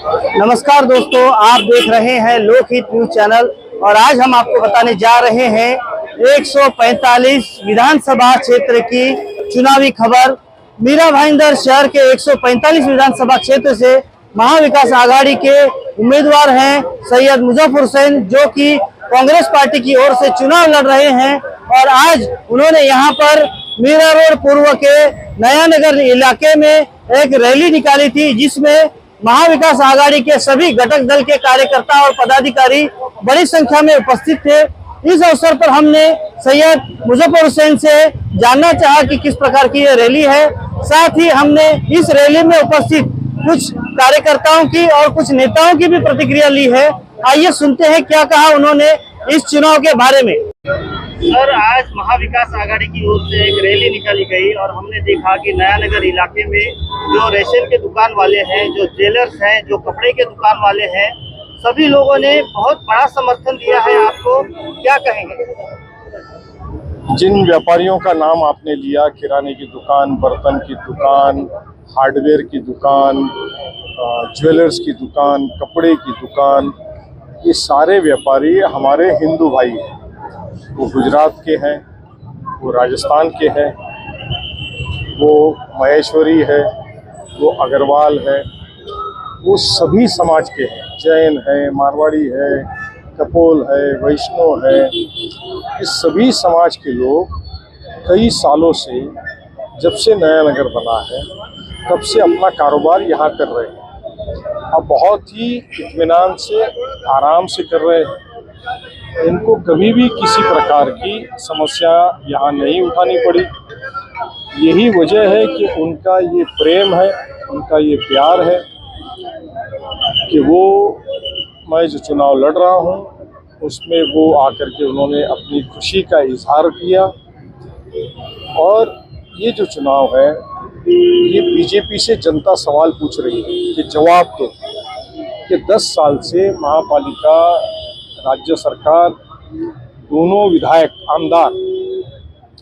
नमस्कार दोस्तों, आप देख रहे हैं लोकहित न्यूज चैनल और आज हम आपको बताने जा रहे हैं 145 विधानसभा क्षेत्र की चुनावी खबर। मीरा भाईंदर शहर के 145 विधानसभा क्षेत्र से महाविकास आघाड़ी के उम्मीदवार हैं सैयद मुजफ्फर हुसैन, जो कि कांग्रेस पार्टी की ओर से चुनाव लड़ रहे हैं। और आज उन्होंने यहां पर मीरा रोड पूर्व के नया नगर इलाके में एक रैली निकाली थी, जिसमें महाविकास आघाड़ी के सभी घटक दल के कार्यकर्ता और पदाधिकारी बड़ी संख्या में उपस्थित थे। इस अवसर पर हमने सैयद मुजफ्फर हुसैन से जानना चाहा कि किस प्रकार की ये रैली है। साथ ही हमने इस रैली में उपस्थित कुछ कार्यकर्ताओं की और कुछ नेताओं की भी प्रतिक्रिया ली है। आइए सुनते हैं क्या कहा उन्होंने इस चुनाव के बारे में। सर, आज महाविकास आघाड़ी की ओर से एक रैली निकाली गई और हमने देखा कि नया नगर इलाके में जो रेशन के दुकान वाले हैं, जो ज्वेलर्स हैं, जो कपड़े के दुकान वाले हैं, सभी लोगों ने बहुत बड़ा समर्थन दिया है। आपको क्या कहेंगे? जिन व्यापारियों का नाम आपने लिया, किराने की दुकान, बर्तन की दुकान, हार्डवेयर की दुकान, ज्वेलर्स की दुकान, कपड़े की दुकान, ये सारे व्यापारी हमारे हिंदू भाई हैं। वो गुजरात के हैं, वो राजस्थान के हैं, वो महेश्वरी है, वो अग्रवाल है, वो सभी समाज के हैं। जैन है, मारवाड़ी है, कपोल है, वैष्णव है। इस सभी समाज के लोग कई सालों से, जब से नया नगर बना है तब से अपना कारोबार यहाँ कर रहे हैं। अब बहुत ही इत्मीनान से, आराम से कर रहे हैं। इनको कभी भी किसी प्रकार की समस्या यहाँ नहीं उठानी पड़ी। यही वजह है कि उनका ये प्रेम है, उनका ये प्यार है कि वो, मैं जो चुनाव लड़ रहा हूँ उसमें वो आकर के उन्होंने अपनी खुशी का इजहार किया। और ये जो चुनाव है, ये बीजेपी से जनता सवाल पूछ रही है कि जवाब दो कि 10 साल से महापालिका, राज्य सरकार, दोनों विधायक आमदार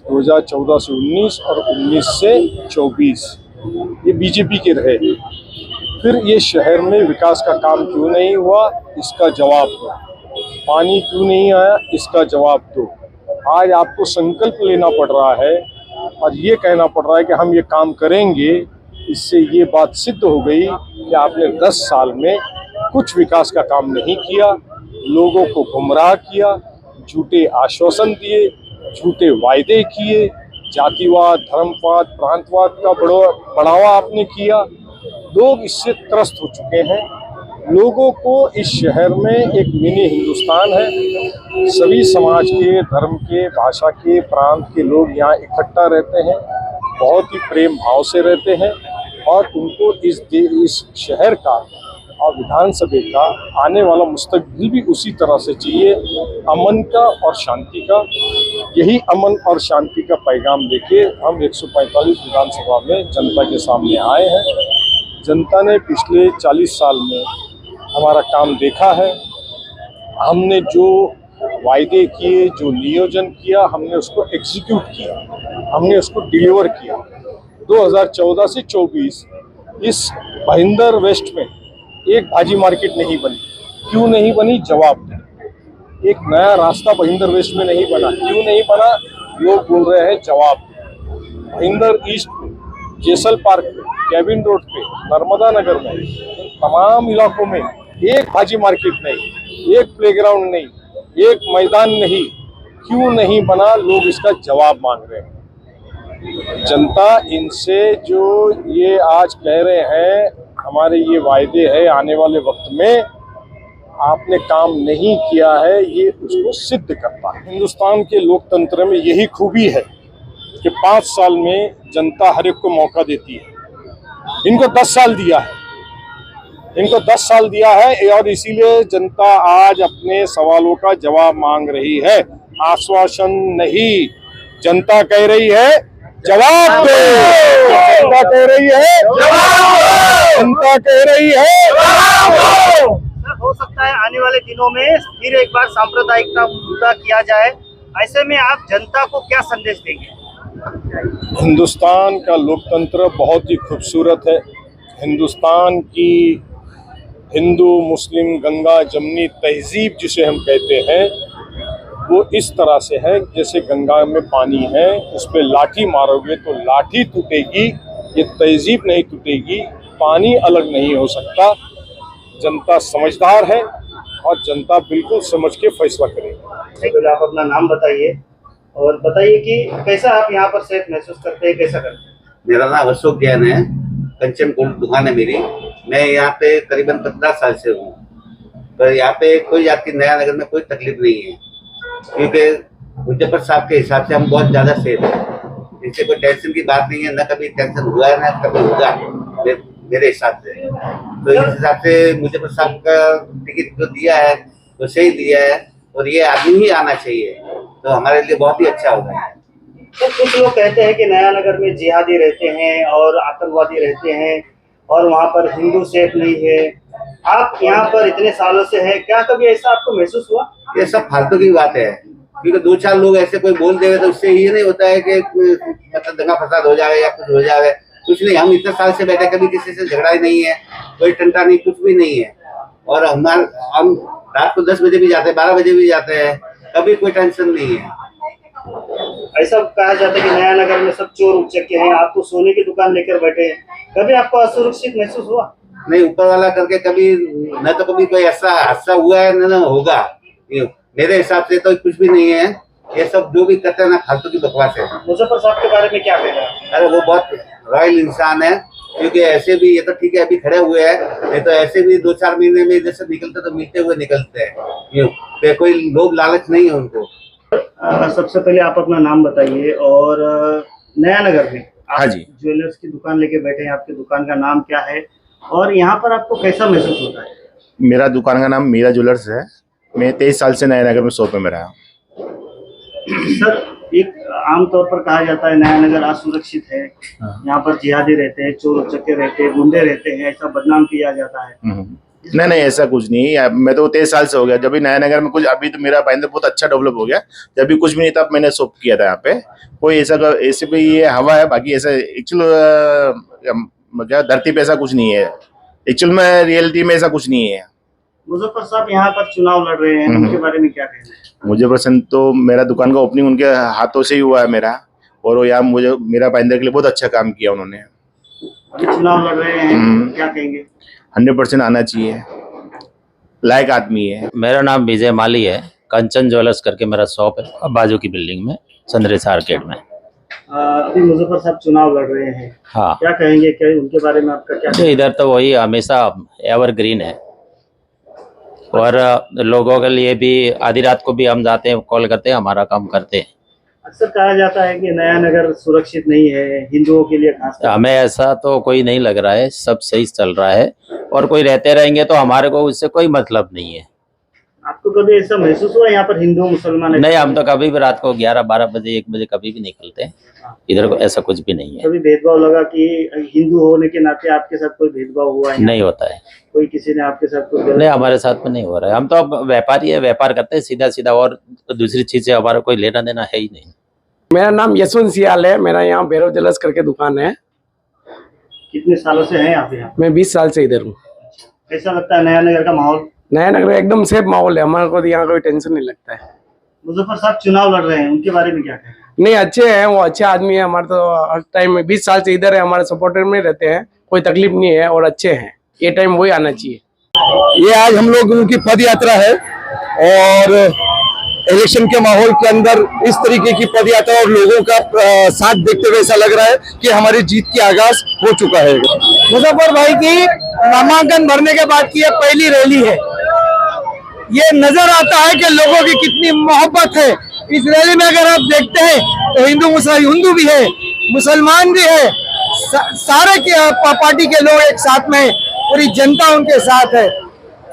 2014 से 19 और 19 से 24 ये बीजेपी के रहे। फिर ये शहर में विकास का काम क्यों नहीं हुआ, इसका जवाब दो। पानी क्यों नहीं आया, इसका जवाब दो। आज आपको संकल्प लेना पड़ रहा है और ये कहना पड़ रहा है कि हम ये काम करेंगे। इससे ये बात सिद्ध हो गई कि आपने 10 साल में कुछ विकास का काम नहीं किया, लोगों को गुमराह किया, झूठे आश्वासन दिए, झूठे वायदे किए, जातिवाद, धर्मवाद, प्रांतवाद का बढ़ावा आपने किया। लोग इससे त्रस्त हो चुके हैं। लोगों को इस शहर में एक मिनी हिंदुस्तान है। सभी समाज के, धर्म के, भाषा के, प्रांत के लोग यहाँ इकट्ठा रहते हैं, बहुत ही प्रेम भाव से रहते हैं। और उनको इस शहर का और विधानसभा का आने वाला मुस्तकबिल भी उसी तरह से चाहिए, अमन का और शांति का। यही अमन और शांति का पैगाम लेके हम 145 विधानसभा में जनता के सामने आए हैं। जनता ने पिछले 40 साल में हमारा काम देखा है। हमने जो वायदे किए, जो नियोजन किया, हमने उसको एग्जीक्यूट किया, हमने उसको डिलीवर किया। 2014 से 24 इस भाईंदर वेस्ट में एक भाजी मार्केट नहीं बनी। क्यों नहीं बनी, जवाब दें। एक नया रास्ता भाईंदर वेस्ट में नहीं बना, क्यों नहीं बना, लोग बोल रहे हैं, जवाब दें। भाईंदर ईस्ट में, जेसल पार्क में, कैबिन रोड पे, नर्मदा नगर में, इन तमाम इलाकों में एक भाजी मार्केट नहीं, एक प्लेग्राउंड नहीं, एक मैदान नहीं। क्यों नहीं बना, लोग इसका जवाब मांग रहे हैं। जनता इनसे जो ये आज कह रहे हैं, हमारे ये वायदे हैं, आने वाले वक्त में आपने काम नहीं किया है, ये उसको सिद्ध करता है। हिंदुस्तान के लोकतंत्र में यही खूबी है कि 5 साल में जनता हर एक को मौका देती है। इनको 10 साल दिया है, इनको 10 साल दिया है और इसीलिए जनता आज अपने सवालों का जवाब मांग रही है, आश्वासन नहीं। जनता कह रही है, जवाब दो। जनता कह रही है, जनता कह रही है, हो सकता है आने वाले दिनों में फिर एक बार सांप्रदायिकता मुद्दा किया जाए। ऐसे में आप जनता को क्या संदेश देंगे? हिंदुस्तान का लोकतंत्र बहुत ही खूबसूरत है। हिंदुस्तान की हिंदू मुस्लिम गंगा जमनी तहजीब जिसे हम कहते हैं वो इस तरह से है जैसे गंगा में पानी है, उस पर लाठी मारोगे तो लाठी टूटेगी, ये तहजीब नहीं टूटेगी। पानी अलग नहीं हो सकता। जनता समझदार है और जनता बिल्कुल समझ के फैसला करेगी। तो आप अपना नाम बताइए और बताइए कि कैसा आप यहाँ पर सेफ महसूस करते हैं, कैसा करते हैं? मेरा नाम अशोक जैन है, कंचन गोल्ड दुकान है मेरी। मैं यहाँ पे करीबन 15 साल से हूँ। तो यहाँ पे कोई जाति नया नगर में कोई तकलीफ नहीं है, क्योंकि मुजफ्फर साहब के हिसाब से हम बहुत ज्यादा सेफ हैं। इससे कोई टेंशन की बात नहीं है, न कभी टेंशन हुआ है न कभी होगा मेरे हिसाब से। तो इस हिसाब से मुजफ्फर साहब का टिकट जो दिया है तो सही दिया है, और ये आदमी ही आना चाहिए तो हमारे लिए बहुत ही अच्छा होगा। तो कुछ लोग कहते हैं कि नया नगर में जिहादी रहते हैं और आतंकवादी रहते हैं और वहाँ पर हिंदू सेफ नहीं है। आप यहाँ पर इतने सालों से हैं, क्या कभी ऐसा आपको महसूस हुआ? ये सब फालतू की बात है, क्योंकि 2-4 लोग ऐसे कोई बोल देवे तो उससे ये नहीं होता है कि मतलब दंगा फसाद हो जाए या कुछ हो जाए। कुछ नहीं, हम इतने साल से बैठे, कभी किसी से झगड़ा ही नहीं है, कोई टंटा नहीं, कुछ भी नहीं है। और हम रात को 10 बजे भी जाते हैं, 12 बजे भी जाते हैं, कभी कोई टेंशन नहीं है। ऐसा कहा जाता है कि नया नगर में सब चोर उचक्के हैं, आप तो सोने की दुकान लेकर बैठे हैं, कभी आपको असुरक्षित महसूस हुआ? नहीं, ऊपर वाला करके कभी न तो कभी कोई ऐसा हादसा हुआ है न होगा। मेरे हिसाब से तो कुछ भी नहीं है। ये सब जो भी करते हैं ना फालतू की बकवास है। मुजफ्फर साहब के बारे में क्या कहना है? अरे वो बहुत रॉयल इंसान है, क्योंकि ऐसे भी ये तो ठीक है अभी खड़े हुए हैं, नहीं तो ऐसे भी 2-4 महीने में जैसे निकलते तो मिलते हुए निकलते हैं। तो कोई लोभ लालच नहीं है उनको। सबसे पहले आप अपना नाम बताइए और नया नगर में आप हाँ जी। ज्वेलर्स की दुकान लेके बैठे हैं, आपकी दुकान का नाम क्या है और यहाँ पर आपको कैसा महसूस होता है? मेरा दुकान का नाम मीरा ज्वेलर्स है। मैं 23 साल से नया नगर में शॉप में रहा हूँ। सर, एक आमतौर पर कहा जाता है नया नगर असुरक्षित है, यहाँ पर जिहादी रहते हैं, चोर उचक्के रहते हैं, गुंडे रहते हैं, ऐसा बदनाम किया जाता है। नहीं, ऐसा कुछ नहीं। मैं तो 23 साल से हो गया। जब भी नया नगर में कुछ, अभी तो मेरा भाईंदर बहुत अच्छा डेवलप हो गया। जब भी कुछ भी नहीं था मैंने शॉप किया था यहाँ पे। कोई ऐसे भी ये हवा है, बाकी ऐसा एक्चुअल क्या धरती पे ऐसा कुछ नहीं है। एक्चुअल में रियलिटी में ऐसा कुछ नहीं है। मुजफ्फर साहब यहाँ पर चुनाव लड़ रहे हैं, उनके बारे में क्या कहना है? मुझे पसंद तो मेरा दुकान का ओपनिंग उनके हाथों से ही हुआ है मेरा, और वो यहाँ मुझे मेरा भाईंदर के लिए बहुत अच्छा काम किया उन्होंने। अभी चुनाव लड़ रहे हैं, क्या कहेंगे? 100% आना चाहिए, लायक आदमी है। मेरा नाम विजय माली है, कंचन ज्वेलर्स करके मेरा शॉप है बाजू की बिल्डिंग में, चंद्रेसा आर्केड में। अभी मुजफ्फर साहब चुनाव लड़ रहे हैं, हाँ, क्या कहेंगे? क्या उनके बारे में आपका क्या? तो इधर तो वही हमेशा एवरग्रीन है, और लोगों के लिए भी आधी रात को भी हम जाते हैं, कॉल करते हैं, हमारा काम करते हैं। अक्सर कहा जाता है कि नया नगर सुरक्षित नहीं है हिंदुओं के लिए, खास हमें ऐसा तो कोई नहीं लग रहा है, सब सही चल रहा है, और कोई रहते रहेंगे तो हमारे को उससे कोई मतलब नहीं है। आपको कभी ऐसा महसूस हुआ यहाँ पर हिंदू मुसलमान? नहीं, हम तो कभी भी रात को 11-12 बजे 1 बजे कभी भी निकलते हैं, इधर को ऐसा कुछ भी नहीं है। कभी भेदभाव लगा कि हिंदू होने के नाते आपके साथ कोई भेदभाव हुआ है? नहीं होता है, कोई किसी ने आपके साथ कोई नहीं, हमारे साथ में नहीं हो रहा है। हम तो अब व्यापारी है, व्यापार करते हैं सीधा सीधा, और दूसरी चीज से हमारा कोई लेना देना है ही नहीं। मेरा नाम यशवंत सियाल है, मेरा यहाँ भैरव ज्वेलर्स करके दुकान है। कितने सालों से हैं आप यहाँ? मैं 20 साल से इधर हूँ। कैसा लगता है नया नगर का माहौल? नया नगर एकदम सेफ माहौल है, हमारे को यहाँ कोई टेंशन नहीं लगता है। मुजफ्फर साहब चुनाव लड़ रहे हैं, उनके बारे में क्या कहना है? नहीं, अच्छे हैं, वो अच्छे आदमी है। हमारे तो हर टाइम में 20 साल से इधर है, हमारे सपोर्टर में रहते हैं, कोई तकलीफ नहीं है और अच्छे हैं। ये टाइम वही आना चाहिए। ये आज हम लोगों की पद यात्रा है, और इलेक्शन के माहौल के अंदर इस तरीके की पद यात्रा और लोगों का साथ देखते हुए ऐसा लग रहा है कि हमारी जीत की आगाज हो चुका है। मुजफ्फर भाई की नामांकन भरने के बाद की यह पहली रैली है। ये नजर आता है कि लोगों की कितनी मोहब्बत है। इस रैली में अगर आप देखते हैं तो हिंदू भी है, मुसलमान भी है, सारे के पार्टी के लोग एक साथ में, पूरी जनता उनके साथ है।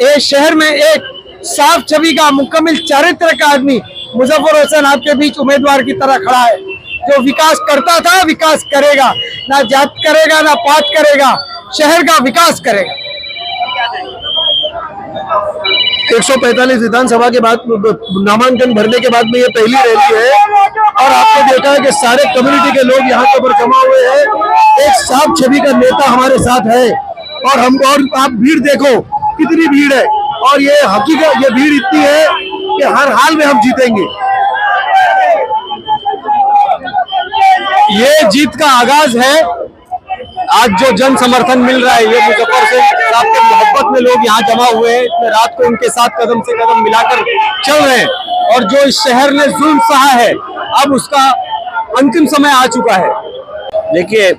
इस शहर में एक साफ छवि का, मुकम्मल चारित्र का आदमी मुजफ्फर हुसैन आपके बीच उम्मीदवार की तरह खड़ा है, जो विकास करता था, विकास करेगा, ना जात करेगा ना पात करेगा, शहर का विकास करेगा। 145 विधानसभा के बाद नामांकन भरने के बाद में ये पहली रैली है, और आपने देखा है कि सारे कम्युनिटी के लोग यहाँ पर जमा हुए हैं। एक साफ छवि का नेता हमारे साथ है, और हमको, और आप भीड़ देखो कितनी भीड़ है, और ये हकीकत, ये भीड़ इतनी है कि हर हाल में हम जीतेंगे। ये जीत का आगाज है। आज जो जन समर्थन मिल रहा है, ये मुजफ्फर से साहब के मोहब्बत में लोग यहाँ जमा हुए हैं, इतने रात को उनके साथ कदम से कदम मिलाकर चल रहे हैं, और जो इस शहर ने जुल्म सहा है, अब उसका अंतिम समय आ चुका है। देखिए,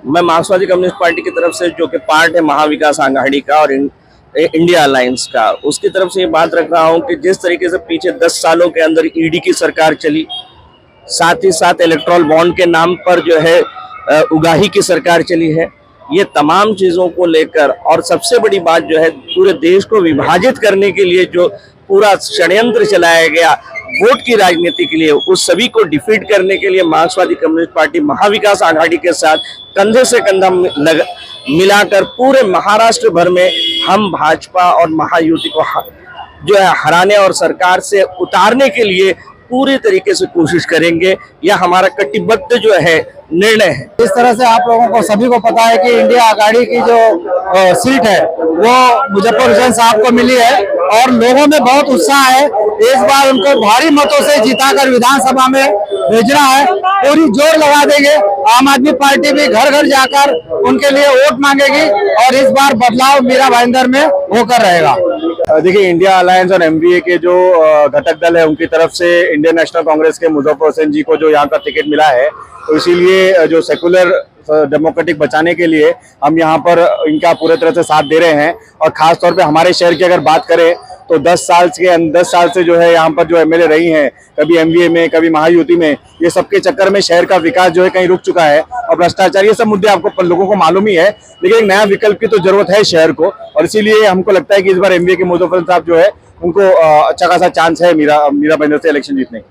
मैं मार्क्सवादी कम्युनिस्ट पार्टी की तरफ से, जो कि पार्ट है महाविकास आघाड़ी का और इंडिया अलायंस का, उसकी तरफ से ये बात रख रहा हूँ कि जिस तरीके से पीछे 10 सालों के अंदर ईडी की सरकार चली, साथ ही साथ इलेक्ट्रल बॉन्ड के नाम पर जो है उगाही की सरकार चली है, ये तमाम चीजों को लेकर, और सबसे बड़ी बात जो है पूरे देश को विभाजित करने के लिए जो पूरा षड्यंत्र चलाया गया वोट की राजनीति के लिए, उस सभी को डिफीट करने के लिए मार्क्सवादी कम्युनिस्ट पार्टी महाविकास आघाड़ी के साथ कंधे से कंधा मिलाकर पूरे महाराष्ट्र भर में हम भाजपा और महायुति को जो है हराने और सरकार से उतारने के लिए पूरी तरीके से कोशिश करेंगे। यह हमारा कटिबद्ध जो है निर्णय है। इस तरह से आप लोगों को सभी को पता है कि इंडिया आघाड़ी की जो सीट है वो मुजफ्फर हुसैन साहब को मिली है, और लोगों में बहुत उत्साह है। इस बार उनको भारी मतों से जिताकर विधानसभा में भेजना है। पूरी जोर लगा देंगे। आम आदमी पार्टी भी घर घर जाकर उनके लिए वोट मांगेगी, और इस बार बदलाव मीरा भाईंदर में होकर रहेगा। देखिए, इंडिया अलायंस और एमवीए के जो घटक दल है, उनकी तरफ से इंडियन नेशनल कांग्रेस के मुजफ्फर हुसैन जी को जो यहाँ का टिकट मिला है, तो इसीलिए जो सेकुलर डेमोक्रेटिक बचाने के लिए हम यहाँ पर इनका पूरे तरह से साथ दे रहे हैं। और खास तौर पे हमारे शहर की अगर बात करें तो 10 साल से जो है यहाँ पर जो एमएलए रही हैं, कभी एमवीए में, कभी महायुति में, ये सबके चक्कर में शहर का विकास जो है कहीं रुक चुका है, और भ्रष्टाचार, ये सब मुद्दे आपको लोगों को मालूम ही है। लेकिन एक नया विकल्प की तो जरूरत है शहर को, और इसीलिए हमको लगता है कि इस बार एमवीए के मुजफ्फर साहब जो है उनको अच्छा खासा चांस है मीरा भाईंदर से इलेक्शन जीतने की।